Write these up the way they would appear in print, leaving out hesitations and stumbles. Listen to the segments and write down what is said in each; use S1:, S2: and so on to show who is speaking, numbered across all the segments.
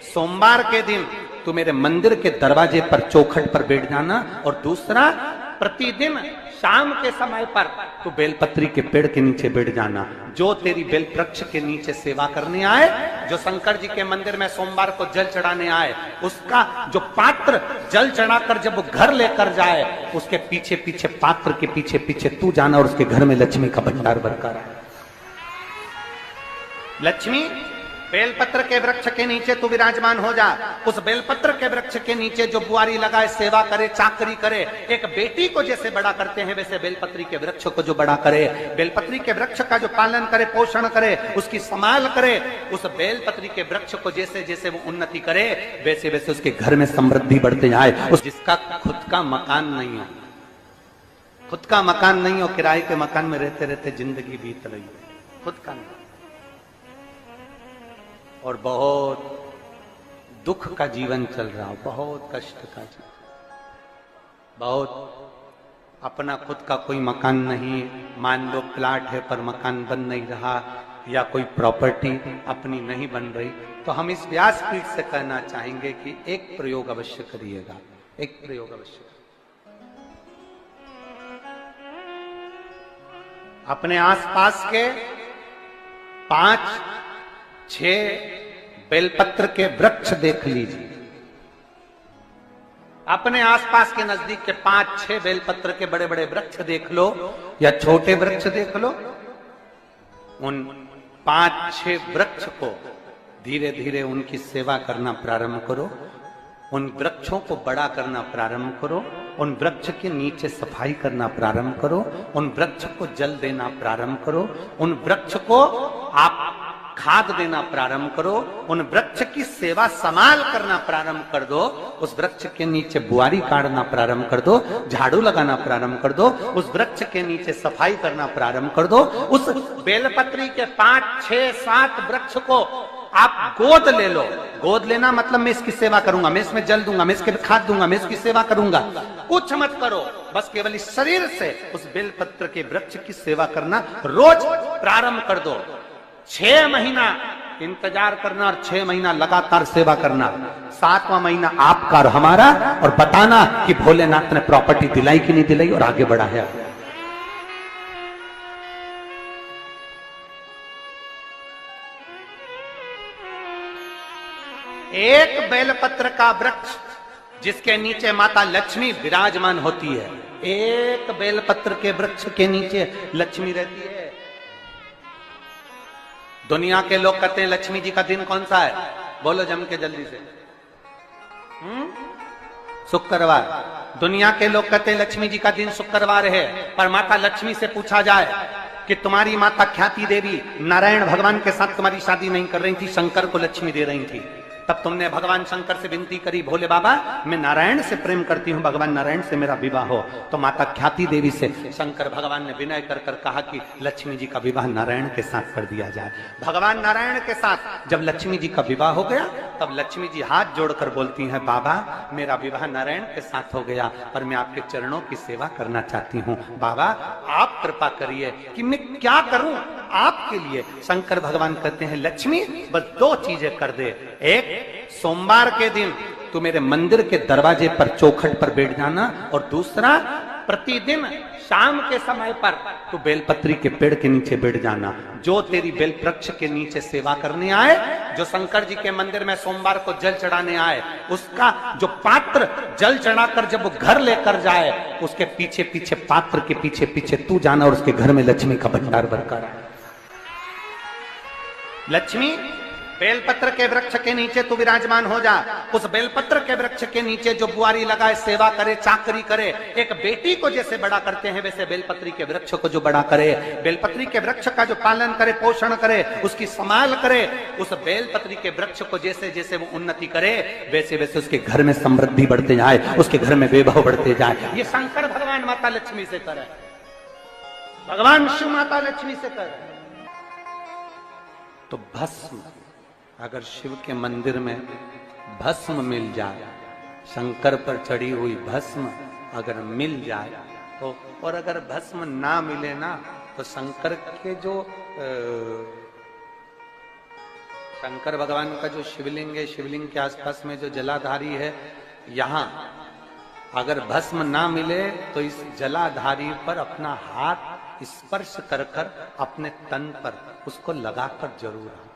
S1: सोमवार के दिन तू मेरे मंदिर के दरवाजे पर चौखट पर बैठ जाना, और दूसरा प्रतिदिन शाम के समय पर तू बेलपत्री के पेड़ के नीचे बैठ जाना। जो तेरी बेल वृक्ष के नीचे सेवा करने आए, जो शंकर जी के मंदिर में सोमवार को जल चढ़ाने आए, उसका जो पात्र जल चढ़ाकर जब वो घर लेकर जाए, उसके पीछे पीछे, पात्र के पीछे पीछे तू जाना, और उसके घर में लक्ष्मी का भंडार भरकर आए। लक्ष्मी बेलपत्र के वृक्ष के नीचे तू विराजमान हो जा। उस बेलपत्र के वृक्ष के नीचे जो बुआरी लगाए, सेवा करे, चाकरी करे, एक बेटी को जैसे बड़ा करते हैं वैसे बेलपत्री के वृक्ष को जो बड़ा करे, बेलपत्री के वृक्ष का जो पालन करे, पोषण करे, उसकी संभाल करे, उस बेलपत्री के वृक्ष को जैसे जैसे वो उन्नति करे, वैसे वैसे उसके घर में समृद्धि बढ़ते जाए। उस जिसका खुद का मकान नहीं हो, खुद का मकान नहीं हो, किराए के मकान में रहते रहते जिंदगी बीत रही है, खुद का नहीं, और बहुत दुख का जीवन चल रहा हो, बहुत कष्ट का जीवन, बहुत अपना खुद का कोई मकान नहीं, मान लो प्लाट है पर मकान बन नहीं रहा, या कोई प्रॉपर्टी अपनी नहीं बन रही, तो हम इस व्यासपीठ से कहना चाहेंगे कि एक प्रयोग अवश्य करिएगा, एक प्रयोग अवश्य। अपने आसपास के 5-6 बेलपत्र के वृक्ष देख लीजिए, अपने आसपास के नजदीक के 5-6 बेलपत्र के बड़े बड़े वृक्ष देख लो, या छोटे वृक्ष देख लो। उन 5-6 वृक्ष को धीरे धीरे उनकी सेवा करना प्रारंभ करो, उन वृक्षों को बड़ा करना प्रारंभ करो, उन वृक्ष के नीचे सफाई करना प्रारंभ करो, उन वृक्ष को जल देना प्रारंभ करो, उन वृक्ष को आप खाद देना प्रारंभ करो, उन वृक्ष की सेवा संभाल करना प्रारंभ कर दो, उस वृक्ष के नीचे बुआरी काटना प्रारंभ कर दो, झाड़ू लगाना प्रारंभ कर दो, उस वृक्ष के नीचे सफाई करना प्रारंभ कर दो। उस बेलपत्री के 5-6-7 वृक्ष को आप गोद ले लो। गोद लेना मतलब मैं इसकी सेवा करूंगा, मैं इसमें जल दूंगा, मैं इसके खाद दूंगा, मैं इसकी सेवा करूंगा, कुछ मत करो, बस केवल इस शरीर से उस बेलपत्र के वृक्ष की सेवा करना रोज प्रारंभ कर दो। 6 महीना इंतजार करना और 6 महीना लगातार सेवा करना, 7वां महीना आपका और हमारा, और बताना कि भोलेनाथ ने प्रॉपर्टी दिलाई कि नहीं दिलाई और आगे बढ़ा है। एक बेलपत्र का वृक्ष जिसके नीचे माता लक्ष्मी विराजमान होती है, एक बेलपत्र के वृक्ष के नीचे लक्ष्मी रहती है। दुनिया के लोग कहते हैं लक्ष्मी जी का दिन कौन सा है, बोलो जम के जल्दी से। शुक्रवार। दुनिया के लोग कहते हैं लक्ष्मी जी का दिन शुक्रवार है, पर माता लक्ष्मी से पूछा जाए कि तुम्हारी माता ख्याति देवी नारायण भगवान के साथ तुम्हारी शादी नहीं कर रही थी, शंकर को लक्ष्मी दे रही थी, तब तुमने भगवान शंकर से विनती करी, भोले बाबा मैं नारायण से प्रेम करती हूँ, भगवान नारायण से मेरा विवाह हो। तो माता ख्याति देवी से शंकर भगवान ने विनय कर कर कहा कि लक्ष्मी जी का विवाह नारायण के साथ कर दिया जाए। भगवान नारायण के साथ जब लक्ष्मी जी का विवाह हो गया, तब लक्ष्मी जी हाथ जोड़कर बोलती हैं, बाबा मेरा विवाह नारायण के साथ हो गया, पर मैं आपके चरणों की सेवा करना चाहती हूँ, बाबा आप कृपा करिए कि मैं क्या करूं आपके लिए। शंकर भगवान कहते हैं, लक्ष्मी बस 2 चीजें कर दे, एक सोमवार के दिन तू मेरे मंदिर के दरवाजे पर चौखट पर बैठ जाना, और दूसरा प्रतिदिन शाम के समय पर तू बेलपत्री के पेड़ के नीचे बैठ जाना। जो तेरी बेल वृक्ष के नीचे सेवा करने आए, जो शंकर जी के मंदिर में सोमवार को जल चढ़ाने आए, उसका जो पात्र जल चढ़ाकर जब वो घर लेकर जाए, उसके पीछे पीछे, पात्र के पीछे पीछे तू जाना, और उसके घर में लक्ष्मी का भंडार भरकर आए। लक्ष्मी बेलपत्र के वृक्ष के नीचे तू विराजमान हो जा। उस बेलपत्र के वृक्ष के नीचे जो बुआरी लगाए, सेवा करे, चाकरी करे, एक बेटी को जैसे बड़ा करते हैं वैसे बेलपत्री के वृक्ष को जो बड़ा करे, बेलपत्री के वृक्ष का जो पालन करे, पोषण करे, उसकी संभाल करे, उस बेलपत्री के वृक्ष को जैसे जैसे वो उन्नति करे, वैसे वैसे उसके घर में समृद्धि बढ़ते जाए, उसके घर में वैभव बढ़ते जाए। ये शंकर भगवान माता लक्ष्मी से करे, भगवान शिव माता लक्ष्मी से करे। तो भस्म, अगर शिव के मंदिर में भस्म मिल जाए, शंकर पर चढ़ी हुई भस्म अगर मिल जाए तो, और अगर भस्म ना मिले ना, तो शंकर के जो शंकर भगवान का जो शिवलिंग है, शिवलिंग के आसपास में जो जलाधारी है, यहाँ अगर भस्म ना मिले तो इस जलाधारी पर अपना हाथ स्पर्श कर कर अपने तन पर उसको लगाकर जरूर आओ।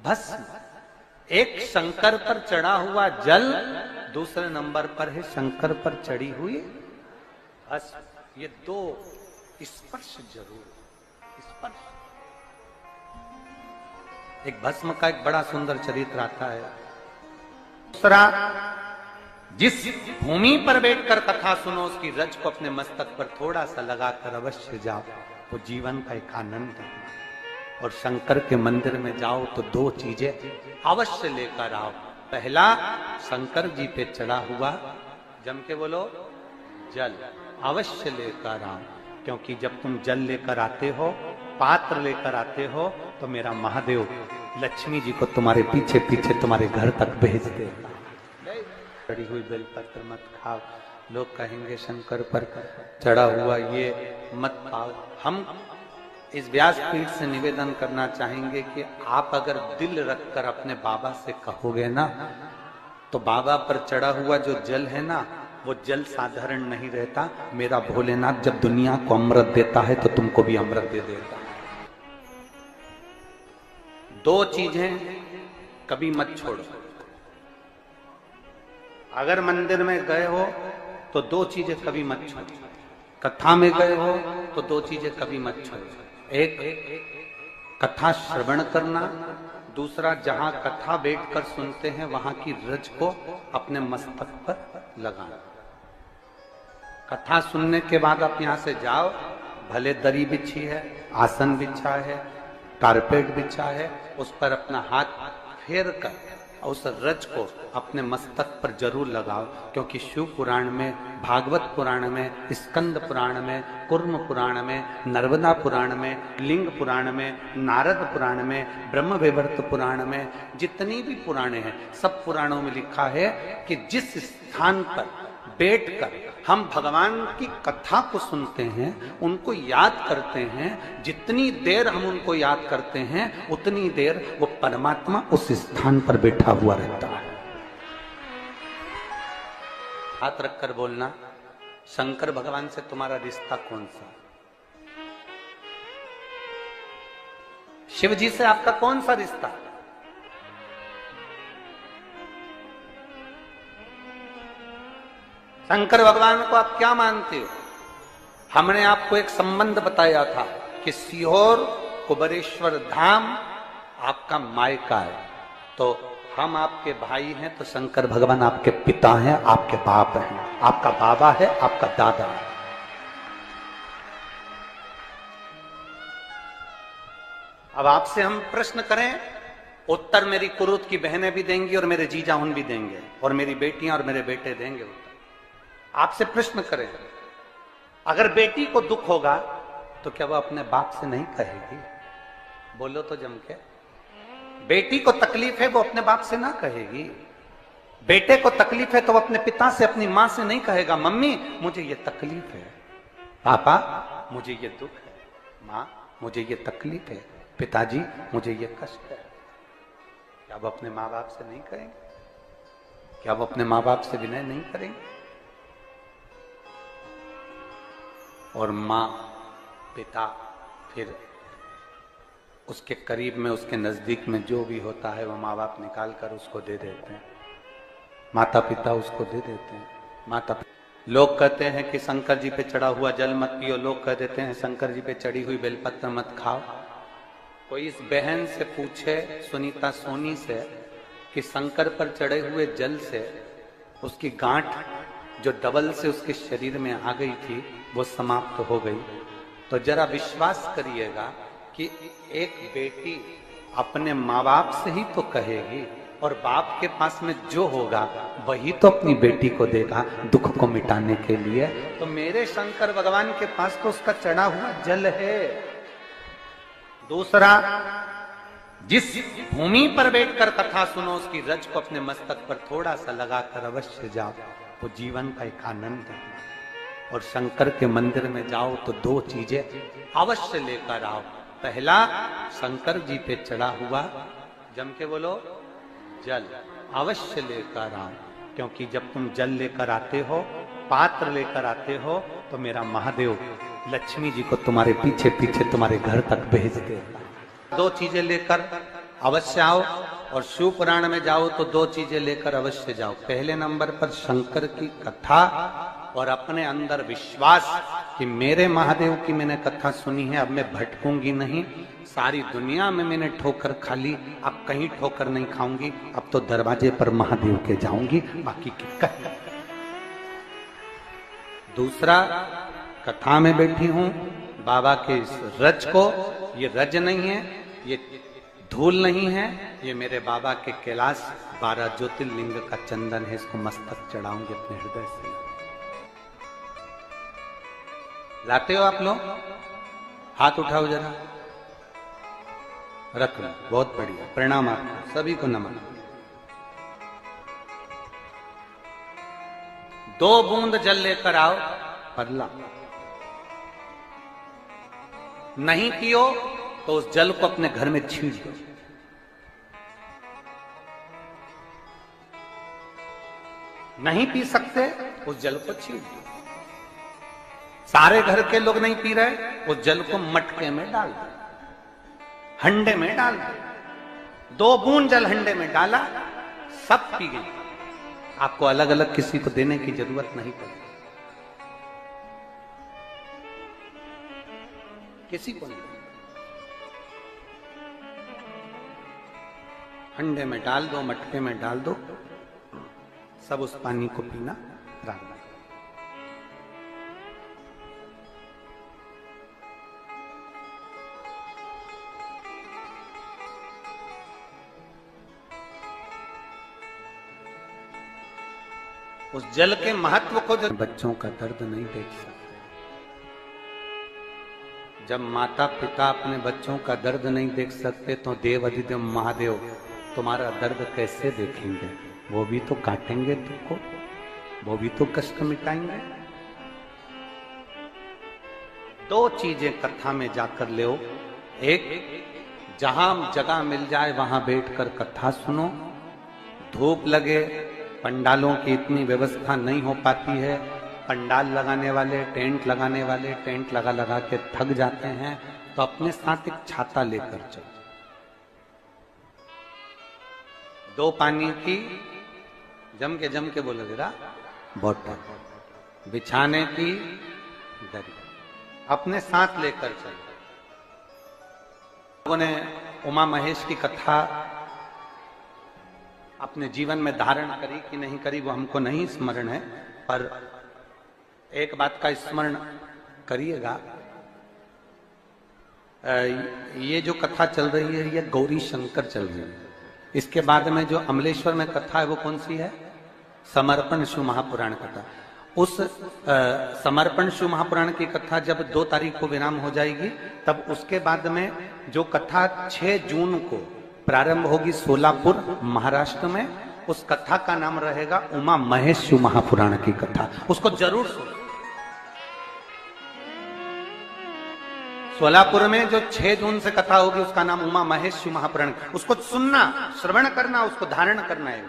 S1: भस्म एक शंकर पर चढ़ा हुआ जल, दूसरे नंबर पर है शंकर पर चढ़ी हुई भस्म। ये दो स्पर्श जरूर, स्पर्श। एक भस्म का एक बड़ा सुंदर चरित्र आता है। दूसरा, जिस भूमि पर बैठकर कथा सुनो उसकी रज को अपने मस्तक पर थोड़ा सा लगाकर अवश्य जाओ, वो जीवन का एक आनंद है। और शंकर के मंदिर में जाओ तो दो चीजें अवश्य लेकर आओ। पहला, शंकर जी पे चढ़ा हुआ, जम के बोलो, जल अवश्य लेकर आओ। क्योंकि जब तुम जल लेकर आते हो, पात्र लेकर आते हो, तो मेरा महादेव लक्ष्मी जी को तुम्हारे पीछे पीछे तुम्हारे घर तक भेज देगा। चढ़ी हुई बेलपत्र मत खाओ, लोग कहेंगे शंकर पर चढ़ा हुआ ये मत खाओ। हम इस व्यासपीठ से निवेदन करना चाहेंगे कि आप अगर दिल रखकर अपने बाबा से कहोगे ना, तो बाबा पर चढ़ा हुआ जो जल है ना, वो जल साधारण नहीं रहता। मेरा भोलेनाथ जब दुनिया को अमृत देता है तो तुमको भी अमृत दे देता है। दो चीजें कभी मत छोड़ो। अगर मंदिर में गए हो तो दो चीजें कभी मत छोड़ो। कथा में गए हो तो दो चीजें कभी मत छोड़ो। एक, कथा श्रवण करना। दूसरा, जहां कथा बैठकर सुनते हैं वहां की रज को अपने मस्तक पर लगाना। कथा सुनने के बाद आप यहां से जाओ, भले दरी बिछी है, आसन बिछा है, कारपेट बिछा है, उस पर अपना हाथ फेर कर उस रज को अपने मस्तक पर जरूर लगाओ। क्योंकि शिव पुराण में, भागवत पुराण में, स्कंद पुराण में, कुर्म पुराण में, नर्मदा पुराण में, लिंग पुराण में, नारद पुराण में, ब्रह्म वैवर्त पुराण में, जितनी भी पुराणे हैं, सब पुराणों में लिखा है कि जिस स्थान पर बैठकर हम भगवान की कथा को सुनते हैं, उनको याद करते हैं, जितनी देर हम उनको याद करते हैं उतनी देर वो परमात्मा उस स्थान पर बैठा हुआ रहता है। हाथ रखकर बोलना, शंकर भगवान से तुम्हारा रिश्ता कौन सा? शिव जी से आपका कौन सा रिश्ता? शंकर भगवान को आप क्या मानते हो? हमने आपको एक संबंध बताया था कि सीहोर कुबेरेश्वर धाम आपका मायका है, तो हम आपके भाई हैं, तो शंकर भगवान आपके पिता हैं, आपके बाप हैं, आपका बाबा है, आपका दादा है। अब आपसे हम प्रश्न करें, उत्तर मेरी कुरुत की बहनें भी देंगी और मेरे जीजा उन भी देंगे और मेरी बेटियां और मेरे बेटे देंगे उत्तर। आपसे प्रश्न करें, अगर बेटी को दुख होगा तो क्या वो अपने बाप से नहीं कहेगी? बोलो तो जम के। बेटी को तकलीफ है, वो अपने बाप से ना कहेगी। बेटे को तकलीफ है तो वो अपने पिता से, अपनी मां से नहीं कहेगा, मम्मी मुझे ये तकलीफ है, पापा मुझे ये दुख है, मां मुझे ये तकलीफ है, पिताजी मुझे ये कष्ट है। क्या वो अपने माँ बाप से नहीं कहेंगे? क्या वो अपने माँ बाप से विनय नहीं करेंगे? और माँ, पिता, फिर उसके करीब में, उसके नजदीक में जो भी होता है वो माँ बाप निकाल कर उसको दे देते हैं, माता पिता उसको दे देते हैं। माता लोग कहते हैं कि शंकर जी पे चढ़ा हुआ जल मत पियो, लोग कह देते हैं शंकर जी पे चढ़ी हुई बेलपत्र मत खाओ। कोई इस बहन से पूछे, सुनीता सोनी से, कि शंकर पर चढ़े हुए जल से उसकी गांठ जो डबल से उसके शरीर में आ गई थी वो समाप्त हो गई, तो जरा विश्वास करिएगा कि एक बेटी अपने माँ बाप से ही तो कहेगी, और बाप के पास में जो होगा वही तो अपनी बेटी को देगा दुख को मिटाने के लिए। तो मेरे शंकर भगवान के पास तो उसका चढ़ा हुआ जल है। दूसरा, जिस भूमि पर बैठकर कथा सुनो उसकी रज को अपने मस्तक पर थोड़ा सा लगाकर अवश्य जाओ, वो जीवन का एक आनंद है। और शंकर के मंदिर में जाओ तो दो चीजें अवश्य लेकर आओ। पहला, शंकर जी पे चढ़ा हुआ जम के बोलो, जल अवश्य लेकर आओ, क्योंकि जब तुम जल लेकर आते हो, पात्र लेकर आते हो, तो मेरा महादेव लक्ष्मी जी को तुम्हारे पीछे पीछे तुम्हारे घर तक भेज देगा। दो चीजें लेकर अवश्य आओ, और शिव पुराण में जाओ तो दो चीजें लेकर अवश्य जाओ। पहले नंबर पर शंकर की कथा और अपने अंदर विश्वास कि मेरे महादेव की मैंने कथा सुनी है, अब मैं भटकूंगी नहीं। सारी दुनिया में मैंने ठोकर खा ली, अब कहीं ठोकर नहीं खाऊंगी, अब तो दरवाजे पर महादेव के जाऊंगी, बाकी की कहीं। दूसरा, कथा में बैठी हूं बाबा के इस रज को, ये रज नहीं है, ये धूल नहीं है, ये मेरे बाबा के कैलाश 12 ज्योतिर्लिंग का चंदन है, इसको मस्तक चढ़ाऊंगी अपने हृदय से। लाते हो आप लोग? हाथ उठाओ जरा, रख लो, बहुत बढ़िया, प्रणाम आपको सभी को, नमन। 2 बूंद जल लेकर आओ, पल्ला नहीं पियो तो उस जल को अपने घर में छींट दो। नहीं पी सकते, उस जल को छींट दो। सारे घर के लोग नहीं पी रहे, उस जल को मटके में डाल दो, हंडे में डाल दो। 2 बूंद जल हंडे में डाला, सब पी गए। आपको अलग अलग किसी को देने की जरूरत नहीं पड़ती, किसी को नहीं। हंडे में डाल दो, मटके में डाल दो, सब उस पानी को पीना प्रारंभ। उस जल के महत्व को जो बच्चों का दर्द नहीं देख सकते, जब माता पिता अपने बच्चों का दर्द नहीं देख सकते, तो देव अधिदेव महादेव तुम्हारा दर्द कैसे देखेंगे? वो भी तो काटेंगे तुमको, वो भी तो कष्ट मिटाएंगे। 2 चीजें कथा में जाकर ले। एक, जहां जगह मिल जाए वहां बैठकर कथा सुनो। धूप लगे, पंडालों की इतनी व्यवस्था नहीं हो पाती है, पंडाल लगाने वाले, टेंट लगाने वाले टेंट लगा लगा के थक जाते हैं, तो अपने साथ एक छाता लेकर चलो। 2 पानी की जम के बोलो जरा, बोतल, बिछाने की दरी अपने साथ लेकर चलो। लोगों ने उमा महेश की कथा अपने जीवन में धारण करी कि नहीं करी वो हमको नहीं स्मरण है, पर एक बात का स्मरण करिएगा, ये जो कथा चल रही है ये गौरी शंकर चल रही है। इसके बाद में जो अमलेश्वर में कथा है वो कौन सी है? समर्पण शिव महापुराण कथा। उस समर्पण शिव महापुराण की कथा जब 2 तारीख को विराम हो जाएगी, तब उसके बाद में जो कथा 6 जून को प्रारंभ होगी सोलापुर महाराष्ट्र में, उस कथा का नाम रहेगा उमा महेश शिव महापुराण की कथा। उसको जरूर सुनो। सोलापुर में जो 6 जून से कथा होगी उसका नाम उमा महेश शिव महापुराण। उसको सुनना, श्रवण करना, उसको धारण करना है।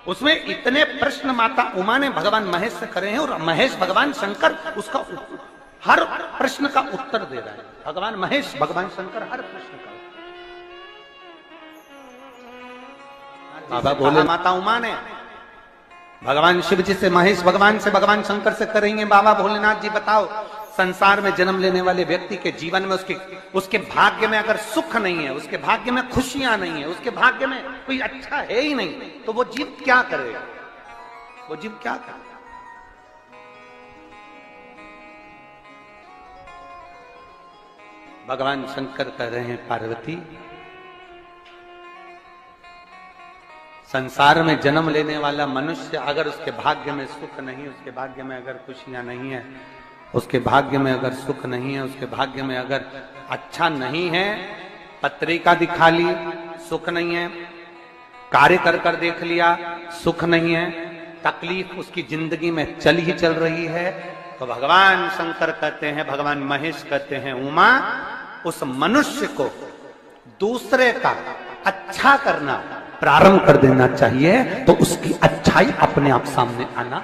S1: उसमें इतने प्रश्न माता उमा ने भगवान महेश से करे हैं, और महेश भगवान शंकर उसका हर प्रश्न का उत्तर दे रहा है। भगवान महेश भगवान शंकर हर प्रश्न का। बाबा बोले माता उमा ने भगवान शिव जी से, महेश भगवान से, भगवान शंकर से करेंगे, बाबा भोलेनाथ जी बताओ, संसार में जन्म लेने वाले व्यक्ति के जीवन में उसके भाग्य में अगर सुख नहीं है, उसके भाग्य में खुशियां नहीं है, उसके भाग्य में कोई अच्छा है ही नहीं, तो वो जीव क्या करेगा? वो जीव क्या करेगा? भगवान शंकर कह रहे हैं, पार्वती, संसार में जन्म लेने वाला मनुष्य अगर उसके भाग्य में सुख नहीं, उसके भाग्य में अगर खुशियां नहीं है, उसके भाग्य में अगर सुख नहीं है, उसके भाग्य में अगर अच्छा नहीं है, पत्रिका दिखा ली सुख नहीं है, कार्य कर कर देख लिया सुख नहीं है, तकलीफ उसकी जिंदगी में चल ही चल रही है, तो भगवान शंकर कहते हैं, भगवान महेश कहते हैं, उमा, उस मनुष्य को दूसरे का अच्छा करना प्रारंभ कर देना चाहिए, तो उसकी अच्छाई अपने आप सामने आना